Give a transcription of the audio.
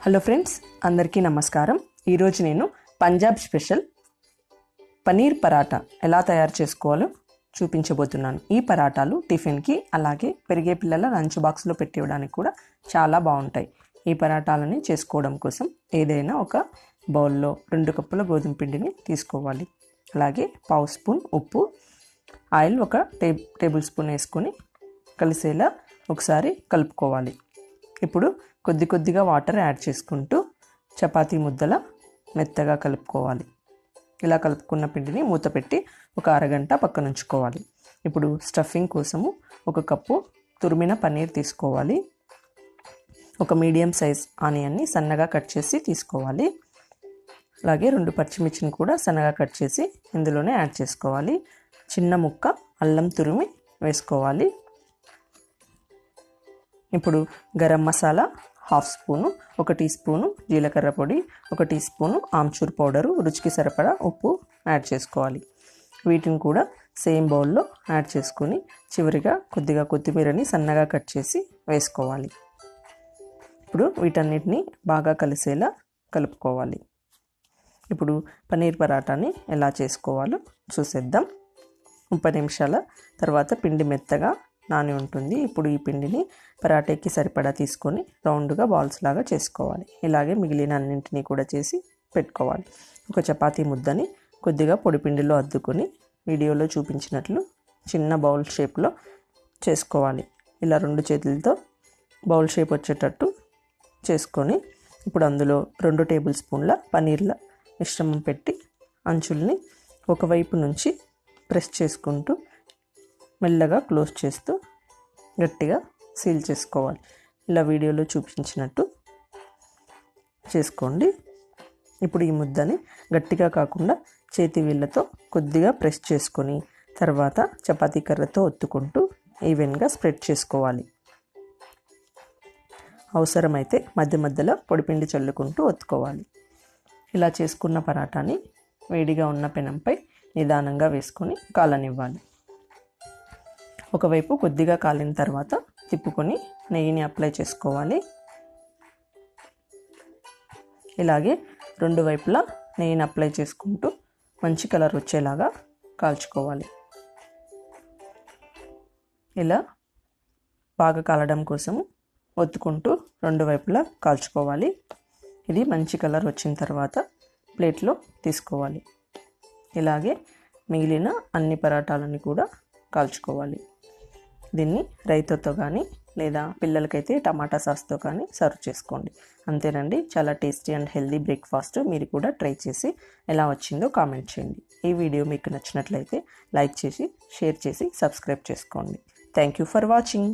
Hello friends, అందరికీ నమస్కారం. ఈరోజు నేను పంజాబ్ స్పెషల్ పనీర్ పరాటా ఎలా తయారు చేసుకోవాలో చూపించబోతున్నాను. ఈ పరాటాలు టిఫిన్కి అలాగే పెరిగే పిల్లల లంచ్ బాక్స్లో పెట్టివ్వడానికి కూడా చాలా బాగుంటాయి. ఈ పరాటాలని చేసుకోవడం కోసం ఏదైనా ఒక బౌల్లో 2 కప్పుల గోధుమ పిండిని తీసుకోవాలి. అలాగే పావు స్పూన్ ఉప్పు, ఆయిల్ ఒక టేబుల్ స్పూన్ వేసుకొని కలిసేలా ఒకసారి కలుపుకోవాలి. ఇప్పుడు కొద్దిగా వాటర్ యాడ్ చేసుకుంటూ చపాతీ ముద్దల మెత్తగా కలుపుకోవాలి. ఇలా కలుపుకున్న పిండిని మూత పెట్టి ఒక అరగంట పక్కన ఉంచుకోవాలి. ఇప్పుడు స్టఫింగ్ కోసము 1 కప్పు తురిమిన పన్నీర్ తీసుకోవాలి. ఒక మీడియం సైజ్ ఆనియన్ని సన్నగా కట్ చేసి తీసుకోవాలి. అలాగే 2 పచ్చిమిర్చిని కూడా సన్నగా కట్ చేసి ఇందులోనే యాడ్ చేసుకోవాలి. చిన్న ముక్క అల్లం తురిమి వేసుకోవాలి. ఇప్పుడు garam masala 1/2 spoon, 1 teaspoon జీలకర్ర పొడి, 1 టీ స్పూను ఆమ్చూర్ పౌడరు, రుచికి సరిపడా ఉప్పు యాడ్ చేసుకోవాలి. వీటిని కూడా సేమ్ బౌల్లో యాడ్ చేసుకొని చివరిగా కొద్దిగా కొత్తిమీరని సన్నగా కట్ చేసి వేసుకోవాలి. ఇప్పుడు వీటన్నిటిని బాగా కలిసేలా కలుపుకోవాలి. ఇప్పుడు పనీర్ పరాటాని ఎలా చేసుకోవాలో చూసేద్దాం. 30 నిమిషాల తర్వాత పిండి మెత్తగా నాని ఉంటుంది. ఇప్పుడు ఈ పిండిని పరాటాకి సరిపడా తీసుకొని రౌండ్గా బాల్స్ లాగా చేసుకోవాలి. ఇలాగే మిగిలిన అన్నింటినీ కూడా చేసి పెట్టుకోవాలి. ఒక చపాతీ ముద్దని కొద్దిగా పొడి పిండిలో అద్దుకొని వీడియోలో చూపించినట్లు చిన్న బౌల్ షేప్లో చేసుకోవాలి. ఇలా 2 చేతులతో బౌల్ షేప్ వచ్చేటట్టు చేసుకొని ఇప్పుడు అందులో 2 టేబుల్ స్పూన్ల పనీర్ల మిశ్రమం పెట్టి అంచుల్ని ఒకవైపు నుంచి ప్రెస్ చేసుకుంటూ మెల్లగా క్లోజ్ చేస్తూ గట్టిగా సీల్ చేసుకోవాలి. ఇలా వీడియోలో చూపించినట్టు చేసుకోండి. ఇప్పుడు ఈ ముద్దని గట్టిగా కాకుండా చేతి వేళ్ళతో కొద్దిగా ప్రెస్ చేసుకొని తర్వాత చపాతీ కర్రతో ఒత్తుకుంటూ ఈవెన్గా స్ప్రెడ్ చేసుకోవాలి. అవసరమైతే మధ్య మధ్యలో పొడిపిండి చల్లుకుంటూ ఒత్తుకోవాలి. ఇలా చేసుకున్న పరాటాని వేడిగా ఉన్న పెనంపై నిదానంగా వేసుకొని కాలనివ్వాలి. ఒకవైపు కొద్దిగా కాలిన తర్వాత తిప్పుకొని నెయ్యిని అప్లై చేసుకోవాలి. ఇలాగే 2 వైపులా నెయ్యిని అప్లై చేసుకుంటూ మంచి కలర్ వచ్చేలాగా కాల్చుకోవాలి. ఇలా బాగా కాలడం కోసం ఒత్తుకుంటూ 2 వైపులా కాల్చుకోవాలి. ఇది మంచి కలర్ వచ్చిన తర్వాత ప్లేట్లో తీసుకోవాలి. ఇలాగే మిగిలిన అన్ని పరాటాలని కూడా కాల్చుకోవాలి. దీన్ని రైతాతో కానీ లేదా పిల్లలకైతే టమాటా సాస్తో కానీ సర్వ్ చేసుకోండి. అంతేనండి, చాలా టేస్టీ అండ్ హెల్దీ బ్రేక్ఫాస్ట్. మీరు కూడా ట్రై చేసి ఎలా వచ్చిందో కామెంట్ చేయండి. ఈ వీడియో మీకు నచ్చినట్లయితే లైక్ చేసి షేర్ చేసి సబ్స్క్రైబ్ చేసుకోండి. Thank you for watching.